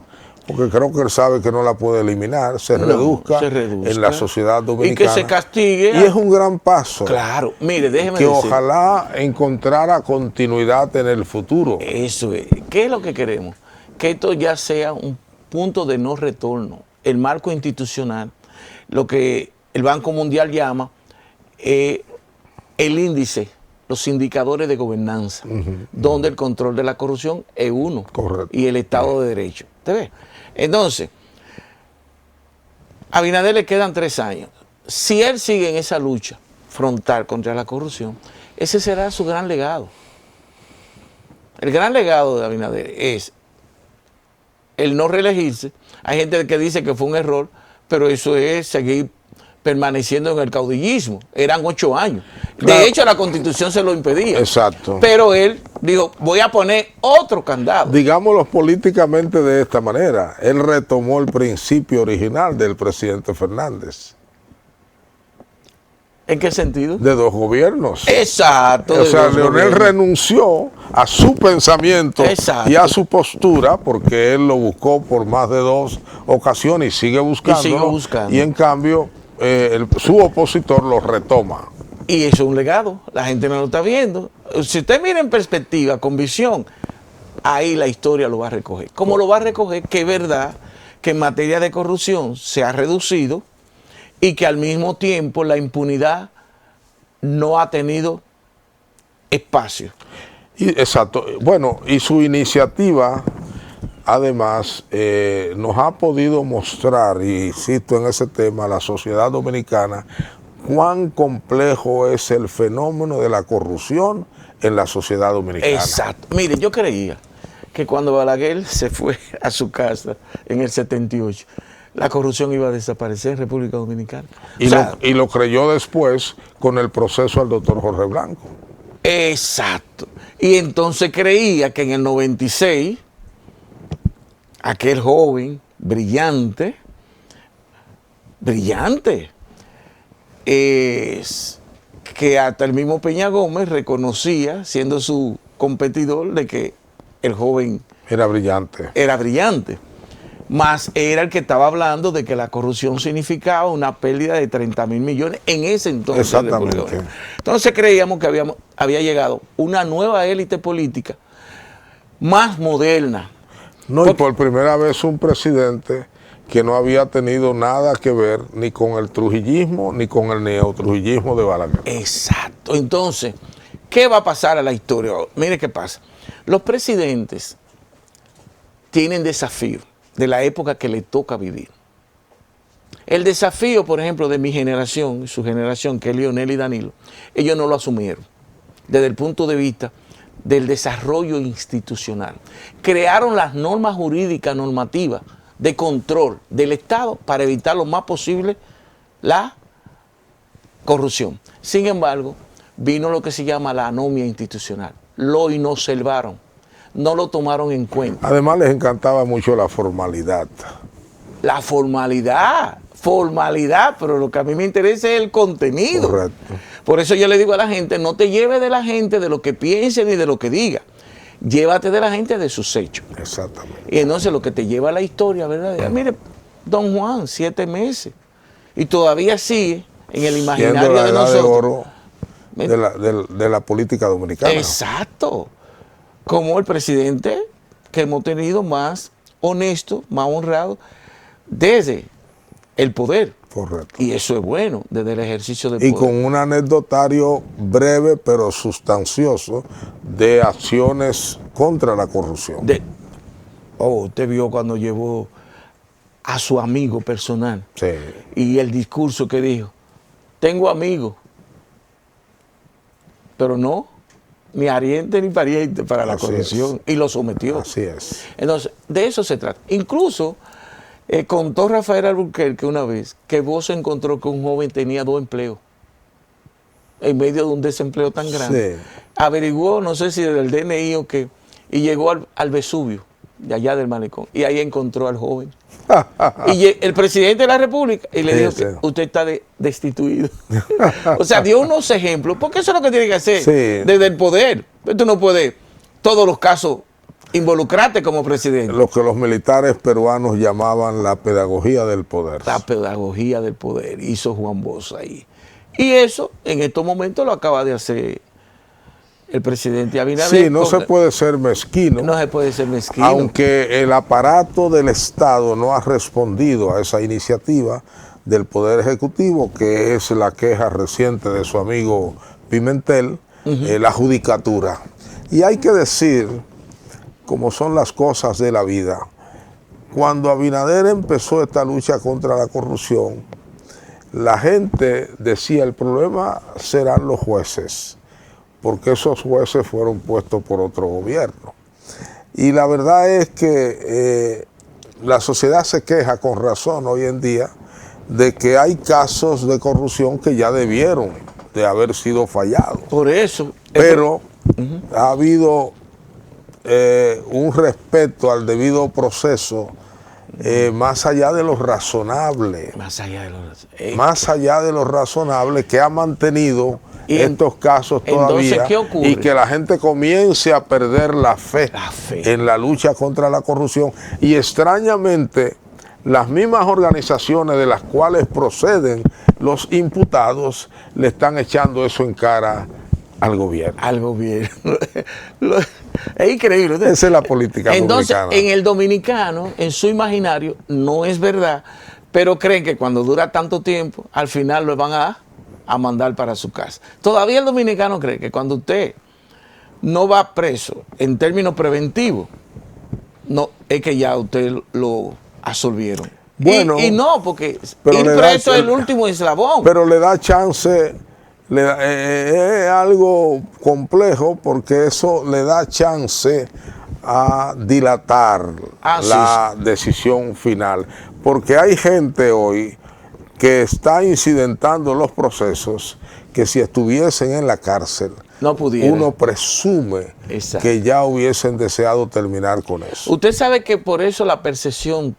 porque creo que él sabe que no la puede eliminar, se reduzca en la sociedad dominicana. Y que se castigue. Y es un gran paso. Claro, mire, déjeme que decir. Ojalá encontrara continuidad en el futuro. Eso es. ¿Qué es lo que queremos? Que esto ya sea un punto de no retorno. El marco institucional, lo que el Banco Mundial llama el índice, los indicadores de gobernanza, donde el control de la corrupción es uno. Correcto. Y el Estado de Derecho. ¿Te ves? Entonces, a Abinader le quedan 3 años. Si él sigue en esa lucha frontal contra la corrupción, ese será su gran legado. El gran legado de Abinader es el no reelegirse. Hay gente que dice que fue un error, pero eso es seguir permaneciendo en el caudillismo. Eran 8 años. Claro. De hecho, la Constitución se lo impedía. Exacto. Pero él dijo, voy a poner otro candado. Digámoslo políticamente de esta manera. Él retomó el principio original del presidente Fernández. ¿En qué sentido? De 2 gobiernos. Exacto. O sea, Leonel renunció a su pensamiento y a su postura, porque él lo buscó por más de 2 ocasiones y sigue buscándolo. Y en cambio, su opositor lo retoma. Y eso es un legado, la gente no lo está viendo. Si usted mira en perspectiva, con visión, ahí la historia lo va a recoger. ¿Cómo lo va a recoger? Que es verdad que en materia de corrupción se ha reducido y que al mismo tiempo la impunidad no ha tenido espacio. Exacto. Bueno, y su iniciativa, además, nos ha podido mostrar, y insisto en ese tema, a la sociedad dominicana, cuán complejo es el fenómeno de la corrupción en la sociedad dominicana. Exacto. Mire, yo creía que cuando Balaguer se fue a su casa en el 78, la corrupción iba a desaparecer en República Dominicana. Y lo creyó después con el proceso al doctor Jorge Blanco. Exacto. Y entonces creía que en el 96, aquel joven brillante, que hasta el mismo Peña Gómez reconocía, siendo su competidor, de que el joven era brillante. Más era el que estaba hablando de que la corrupción significaba una pérdida de 30.000 millones en ese entonces. Exactamente. Entonces creíamos que había llegado una nueva élite política más moderna. No, y por primera vez un presidente que no había tenido nada que ver ni con el trujillismo ni con el neotrujillismo de Balaguer. Exacto. Entonces, ¿qué va a pasar a la historia? Mire qué pasa. Los presidentes tienen desafíos de la época que le toca vivir. El desafío, por ejemplo, de mi generación y su generación, que es Leonel y Danilo, ellos no lo asumieron desde el punto de vista del desarrollo institucional. Crearon las normas jurídicas, normativas, de control del Estado para evitar lo más posible la corrupción. Sin embargo, vino lo que se llama la anomia institucional. Lo inoservaron, no lo tomaron en cuenta. Además les encantaba mucho la formalidad. La formalidad, pero lo que a mí me interesa es el contenido. Correcto. Por eso yo le digo a la gente, no te lleves de la gente de lo que piense ni de lo que diga. Llévate de la gente de sus hechos. Exactamente. Y entonces lo que te lleva a la historia, ¿verdad? Mire, Don Juan, 7 meses. Y todavía sigue en el imaginario la de edad nosotros. De oro de la política dominicana. Exacto. Como el presidente que hemos tenido más honesto, más honrado, desde el poder. Correcto. Y eso es bueno desde el ejercicio de poder. Y con un anecdotario breve pero sustancioso de acciones contra la corrupción. Usted vio cuando llevó a su amigo personal. Sí. Y el discurso que dijo, tengo amigos, pero no, ni ariente ni pariente para la corrupción. Y lo sometió. Así es. Entonces, de eso se trata. Incluso contó Rafael Alburquerque una vez que vos se encontró que un joven tenía 2 empleos en medio de un desempleo tan grande. Sí. Averiguó, no sé si del DNI o qué, y llegó al Vesubio, de allá del malecón, y ahí encontró al joven. Y el presidente de la República, y le dijo que usted está destituido. O sea, dio unos ejemplos, porque eso es lo que tiene que hacer desde el poder. Tú no puedes, todos los casos, involucrarte como presidente. Lo que los militares peruanos llamaban la pedagogía del poder. La pedagogía del poder, hizo Juan Bosch ahí. Y eso, en estos momentos, lo acaba de hacer el presidente Abinader. Sí, no se puede ser mezquino. No se puede ser mezquino. Aunque el aparato del Estado no ha respondido a esa iniciativa del Poder Ejecutivo, que es la queja reciente de su amigo Pimentel, la judicatura. Y hay que decir, como son las cosas de la vida, cuando Abinader empezó esta lucha contra la corrupción, la gente decía, el problema serán los jueces, porque esos jueces fueron puestos por otro gobierno. Y la verdad es que la sociedad se queja con razón hoy en día de que hay casos de corrupción que ya debieron de haber sido fallados. Por eso. Pero ha habido un respeto al debido proceso más allá de lo razonable. Más allá de lo razonable, que ha mantenido estos casos todavía. Entonces, ¿qué ocurre? Y que la gente comience a perder la fe en la lucha contra la corrupción. Y extrañamente, las mismas organizaciones de las cuales proceden los imputados le están echando eso en cara al gobierno. Al gobierno. Es increíble. Esa es la política Entonces, dominicana. En el dominicano, en su imaginario, no es verdad, pero creen que cuando dura tanto tiempo, al final lo van a mandar para su casa. Todavía el dominicano cree que cuando usted no va preso en términos preventivos, no, es que ya usted lo absolvieron. Bueno, y no, porque ir preso es el último eslabón. Pero le da chance, es algo complejo porque eso le da chance a dilatar la decisión final. Porque hay gente hoy que está incidentando los procesos que si estuviesen en la cárcel, no pudiera. Uno presume que ya hubiesen deseado terminar con eso. Usted sabe que por eso la percepción,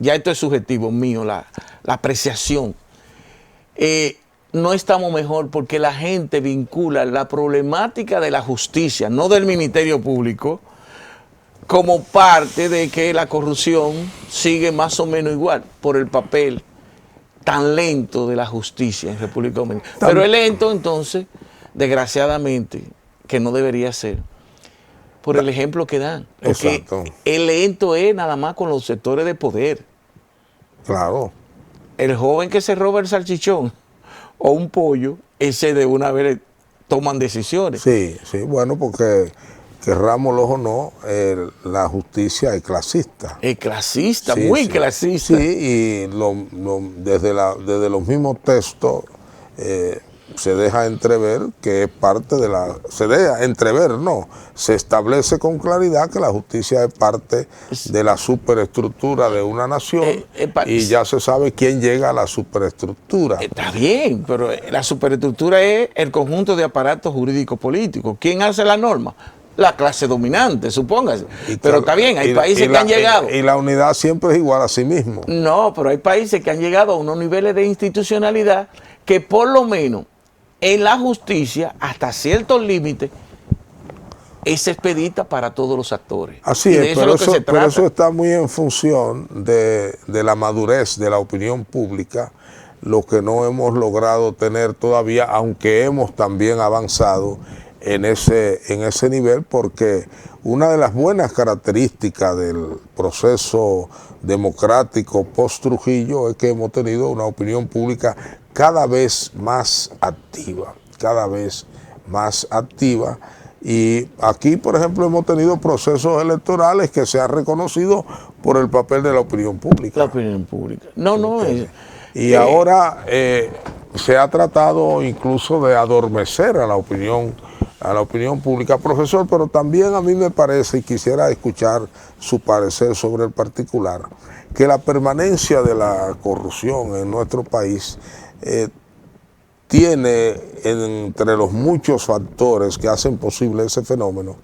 ya esto es subjetivo mío, la apreciación, no estamos mejor porque la gente vincula la problemática de la justicia, no del Ministerio Público, como parte de que la corrupción sigue más o menos igual por el papel tan lento de la justicia en República Dominicana. Pero es lento, entonces, desgraciadamente, que no debería ser, por el ejemplo que dan. Porque el lento es nada más con los sectores de poder. Claro. El joven que se roba el salchichón o un pollo, ese de una vez toman decisiones. Sí, bueno, porque querrámoslo o no, la justicia es clasista. Es clasista, muy clasista. Sí, y desde los mismos textos se deja entrever que es parte de la... Se deja entrever, no. Se establece con claridad que la justicia es parte de la superestructura de una nación y ya se sabe quién llega a la superestructura. Está bien, pero la superestructura es el conjunto de aparatos jurídicos políticos. ¿Quién hace la norma? La clase dominante, supóngase. Pero está bien, hay países que han llegado. Y la unidad siempre es igual a sí mismo. No, pero hay países que han llegado a unos niveles de institucionalidad que por lo menos en la justicia, hasta ciertos límites, es expedita para todos los actores. Así es, pero eso está muy en función de la madurez de la opinión pública, lo que no hemos logrado tener todavía, aunque hemos también avanzado en ese nivel, porque una de las buenas características del proceso democrático post-Trujillo es que hemos tenido una opinión pública cada vez más activa, y aquí, por ejemplo, hemos tenido procesos electorales que se han reconocido por el papel de la opinión pública. La opinión pública. Y ahora se ha tratado incluso de adormecer a la opinión pública, profesor, pero también a mí me parece, y quisiera escuchar su parecer sobre el particular, que la permanencia de la corrupción en nuestro país tiene, entre los muchos factores que hacen posible ese fenómeno,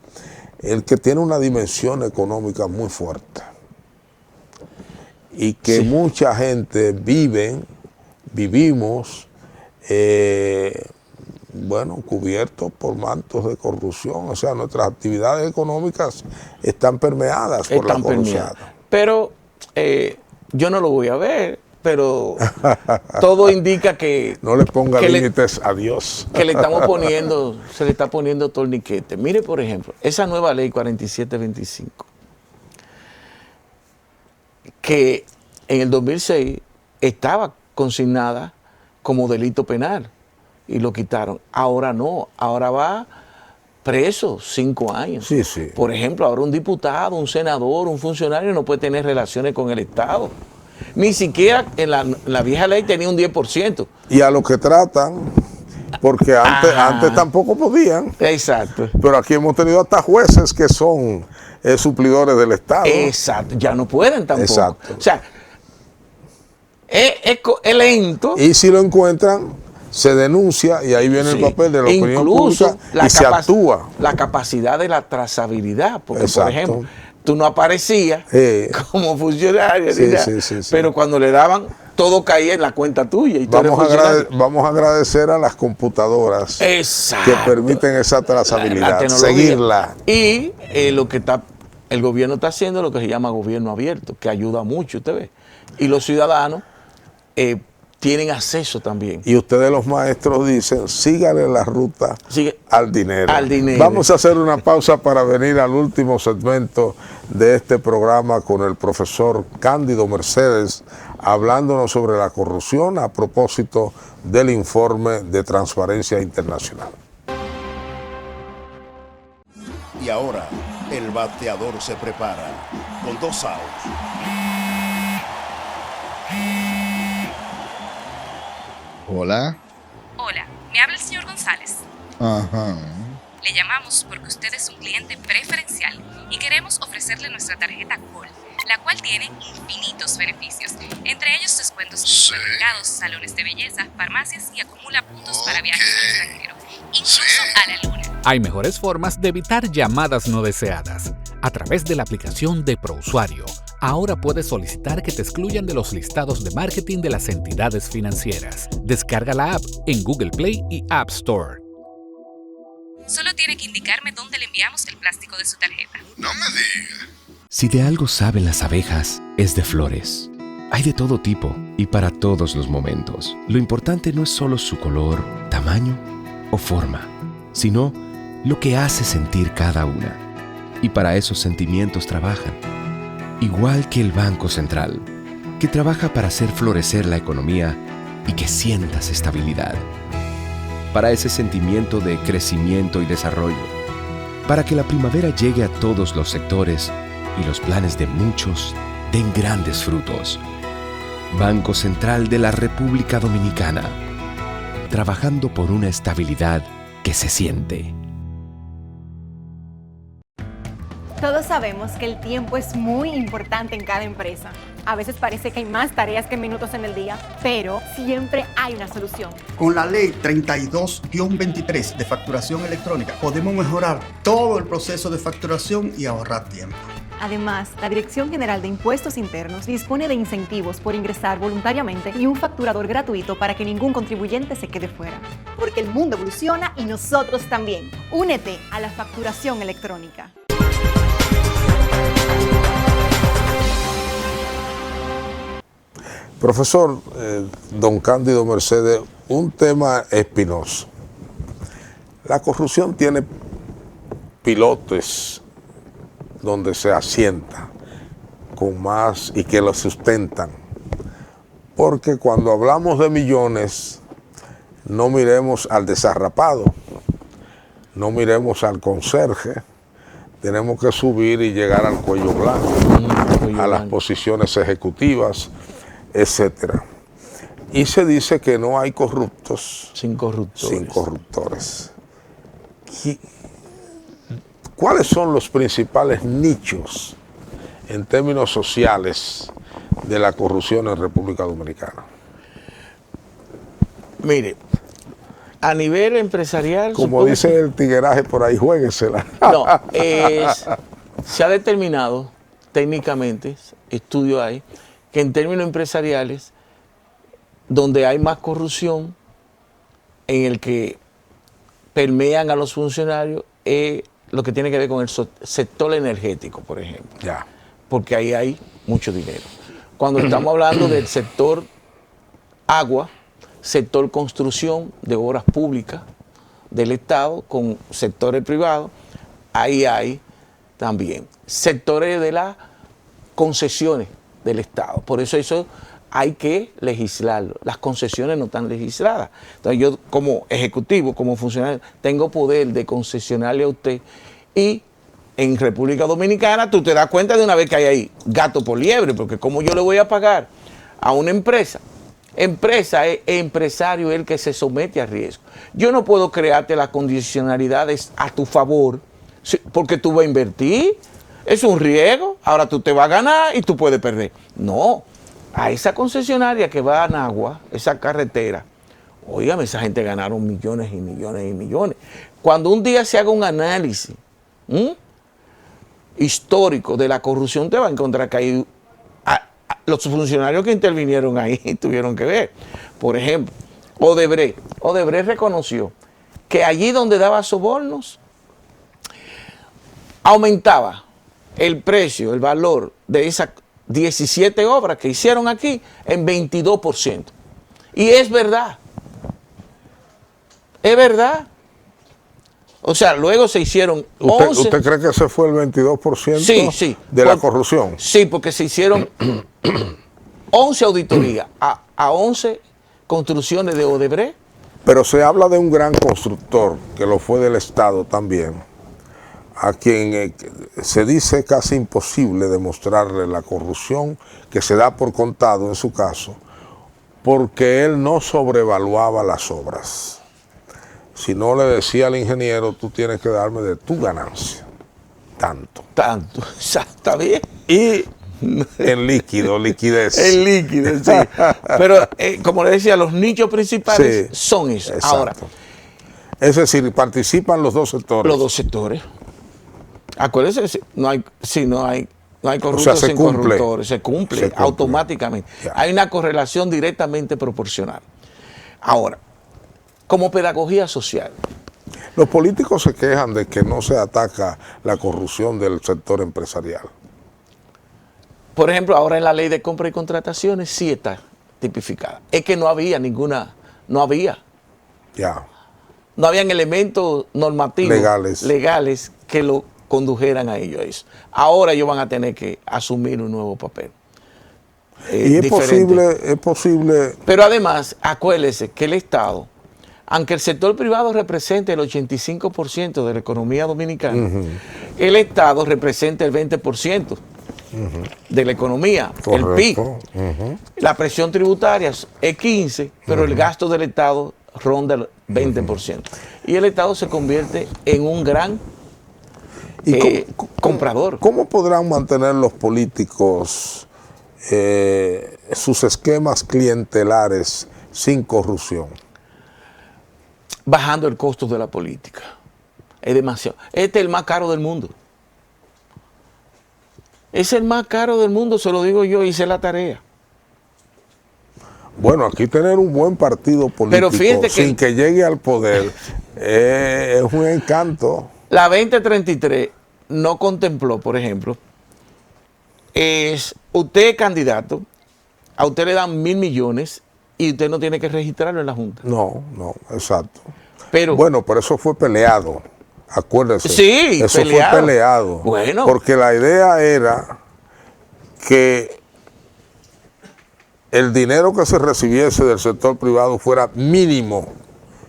el que tiene una dimensión económica muy fuerte y que mucha gente vivimos cubiertos por mantos de corrupción. O sea, nuestras actividades económicas están permeadas por la corrupción. Pero yo no lo voy a ver, pero todo indica que... No le ponga límites a Dios. Que se le está poniendo torniquete. Mire, por ejemplo, esa nueva ley 4725, que en el 2006 estaba consignada como delito penal y lo quitaron. Ahora no, ahora va preso 5 años. Por ejemplo, ahora un diputado, un senador, un funcionario no puede tener relaciones con el Estado. Ni siquiera en la vieja ley tenía un 10%. Y a lo que tratan, porque antes tampoco podían. Exacto. Pero aquí hemos tenido hasta jueces que son suplidores del Estado. Exacto, ya no pueden tampoco. Exacto. O sea, es lento. Y si lo encuentran, se denuncia y ahí viene el papel de la opinión pública y se actúa. La capacidad de la trazabilidad, porque por ejemplo, tú no aparecías como funcionario, pero cuando le daban, todo caía en la cuenta tuya. Y vamos a agradecer a las computadoras que permiten esa trazabilidad, seguirla. Y lo que el gobierno está haciendo, lo que se llama gobierno abierto, que ayuda mucho, usted ve. Y los ciudadanos tienen acceso también. Y ustedes los maestros dicen, síganle la ruta al dinero. Vamos a hacer una pausa para venir al último segmento de este programa con el profesor Cándido Mercedes, hablándonos sobre la corrupción a propósito del informe de Transparencia Internacional. Y ahora, el bateador se prepara con 2 outs. Hola. Hola, me habla el señor González. Ajá. Le llamamos porque usted es un cliente preferencial y queremos ofrecerle nuestra tarjeta Gol, la cual tiene infinitos beneficios, entre ellos descuentos en supermercados, salones de belleza, farmacias y acumula puntos para viajes al extranjero, incluso a la luna. Hay mejores formas de evitar llamadas no deseadas. A través de la aplicación de ProUsuario, ahora puedes solicitar que te excluyan de los listados de marketing de las entidades financieras. Descarga la app en Google Play y App Store. Solo tiene que indicarme dónde le enviamos el plástico de su tarjeta. No me diga. Si de algo saben las abejas, es de flores. Hay de todo tipo y para todos los momentos. Lo importante no es solo su color, tamaño o forma, sino lo que hace sentir cada una. Y para esos sentimientos trabajan. Igual que el Banco Central, que trabaja para hacer florecer la economía y que sientas estabilidad. Para ese sentimiento de crecimiento y desarrollo. Para que la primavera llegue a todos los sectores y los planes de muchos den grandes frutos. Banco Central de la República Dominicana. Trabajando por una estabilidad que se siente. Todos sabemos que el tiempo es muy importante en cada empresa. A veces parece que hay más tareas que minutos en el día, pero siempre hay una solución. Con la ley 32-23 de facturación electrónica podemos mejorar todo el proceso de facturación y ahorrar tiempo. Además, la Dirección General de Impuestos Internos dispone de incentivos por ingresar voluntariamente y un facturador gratuito para que ningún contribuyente se quede fuera. Porque el mundo evoluciona y nosotros también. Únete a la facturación electrónica. Profesor don Cándido Mercedes, un tema espinoso. La corrupción tiene pilotes donde se asienta con más y que lo sustentan. Porque cuando hablamos de millones, no miremos al desarrapado, no miremos al conserje, tenemos que subir y llegar al cuello blanco, a las posiciones ejecutivas, etcétera. Y se dice que no hay corruptos sin corruptores. ¿Cuáles son los principales nichos en términos sociales de la corrupción en República Dominicana? Mire, a nivel empresarial... Como dice el tigueraje por ahí, juéguesela. No, se ha determinado técnicamente, estudio hay, que en términos empresariales, donde hay más corrupción, en el que permean a los funcionarios, es lo que tiene que ver con el sector energético, por ejemplo. Ya. Porque ahí hay mucho dinero. Cuando estamos hablando del sector agua, sector construcción de obras públicas del Estado con sectores privados, ahí hay también sectores de las concesiones del Estado. Por eso hay que legislarlo. Las concesiones no están legisladas. Entonces yo como ejecutivo, como funcionario, tengo poder de concesionarle a usted y en República Dominicana tú te das cuenta de una vez que hay ahí gato por liebre, porque como yo le voy a pagar a una empresa es empresario el que se somete a riesgo. Yo no puedo crearte las condicionalidades a tu favor porque tú vas a invertir. Es un riesgo, ahora tú te vas a ganar y tú puedes perder. No, a esa concesionaria que va a Nagua, esa carretera, óigame, esa gente ganaron millones y millones y millones. Cuando un día se haga un análisis histórico de la corrupción, te va a encontrar que hay los funcionarios que intervinieron ahí tuvieron que ver. Por ejemplo, Odebrecht reconoció que allí donde daba sobornos, aumentaba el precio, el valor de esas 17 obras que hicieron aquí en 22%. Y es verdad. Es verdad. O sea, luego se hicieron 11. ¿Usted cree que ese fue el 22% de la corrupción? Sí, porque se hicieron 11 auditorías a 11 construcciones de Odebrecht. Pero se habla de un gran constructor, que lo fue del Estado también, a quien se dice casi imposible demostrarle la corrupción que se da por contado en su caso, porque él no sobrevaluaba las obras. Si no le decía al ingeniero, tú tienes que darme de tu ganancia. Tanto. Está bien. Y en líquido, liquidez. En líquido, sí. Pero como le decía, los nichos principales son esos. Exacto. Ahora. Es decir, participan los dos sectores. Los dos sectores. Acuérdense, no hay corruptos sin corruptores. Se cumple automáticamente. Ya. Hay una correlación directamente proporcional. Ahora, como pedagogía social. Los políticos se quejan de que no se ataca la corrupción del sector empresarial. Por ejemplo, ahora en la ley de compra y contrataciones sí está tipificada. Es que no había no habían elementos normativos legales que lo condujeran a ello. Ahora ellos van a tener que asumir un nuevo papel. Y es posible. Pero además, acuérdese que el Estado, aunque el sector privado represente el 85% de la economía dominicana, el Estado representa el 20% de la economía, el PIB. La presión tributaria es 15%, pero el gasto del Estado ronda el 20%. Y el Estado se convierte en un gran comprador. ¿Cómo podrán mantener los políticos sus esquemas clientelares sin corrupción? Bajando el costo de la política. Es demasiado. Este es el más caro del mundo. Es el más caro del mundo, se lo digo yo, hice la tarea. Bueno, aquí tener un buen partido político sin que llegue al poder es un encanto. La 2033 no contempló, por ejemplo, usted es candidato, a usted le dan 1.000 millones y usted no tiene que registrarlo en la Junta. No, exacto. Bueno, pero eso fue peleado, acuérdese. Sí, eso peleado. fue peleado. Bueno. Porque la idea era que el dinero que se recibiese del sector privado fuera mínimo.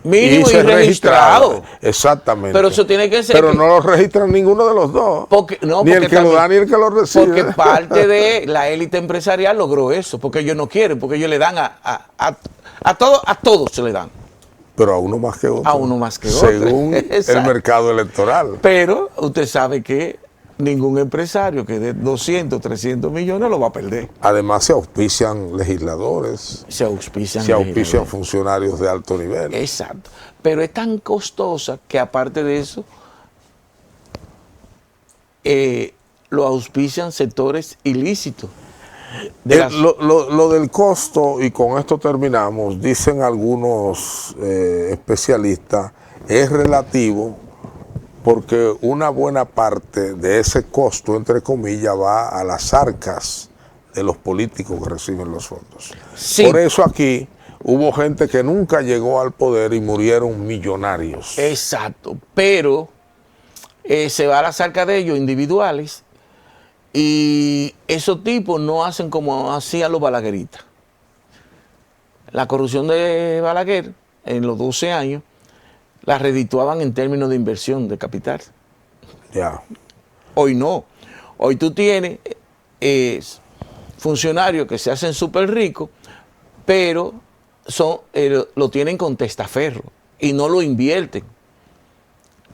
Mínimo y registrado. Exactamente. Pero eso tiene que ser. Pero no lo registran ninguno de los dos. Ni el que lo da ni el que lo recibe. Porque parte de la élite empresarial logró eso, porque ellos no quieren, porque ellos le dan a todos se le dan. Pero a uno más que otro. A uno más que otro. Según el mercado electoral. Pero usted sabe que ningún empresario que dé 200, 300 millones lo va a perder. Además se auspician legisladores. Se auspician funcionarios de alto nivel. Exacto. Pero es tan costosa que aparte de eso, lo auspician sectores ilícitos. Lo del costo, y con esto terminamos, dicen algunos especialistas, es relativo porque una buena parte de ese costo, entre comillas, va a las arcas de los políticos que reciben los fondos. Sí. Por eso aquí hubo gente que nunca llegó al poder y murieron millonarios. Exacto, pero se va a las arcas de ellos individuales y esos tipos no hacen como hacían los balagueritas. La corrupción de Balaguer en los 12 años la redituaban en términos de inversión de capital. Ya. Hoy no. Hoy tú tienes funcionarios que se hacen súper ricos, pero lo tienen con testaferro y no lo invierten.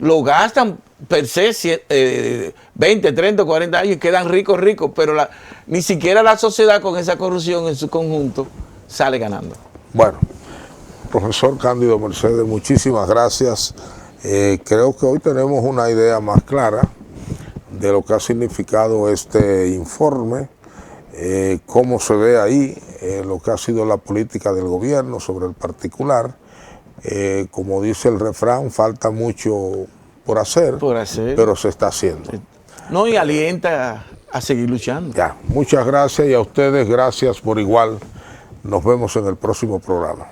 Lo gastan per se 20, 30, 40 años y quedan ricos, pero ni siquiera la sociedad con esa corrupción en su conjunto sale ganando. Bueno. Profesor Cándido Mercedes, muchísimas gracias. Creo que hoy tenemos una idea más clara de lo que ha significado este informe, cómo se ve ahí lo que ha sido la política del gobierno sobre el particular. Como dice el refrán, falta mucho por hacer, pero se está haciendo. No, y alienta a seguir luchando. Ya, muchas gracias y a ustedes gracias por igual. Nos vemos en el próximo programa.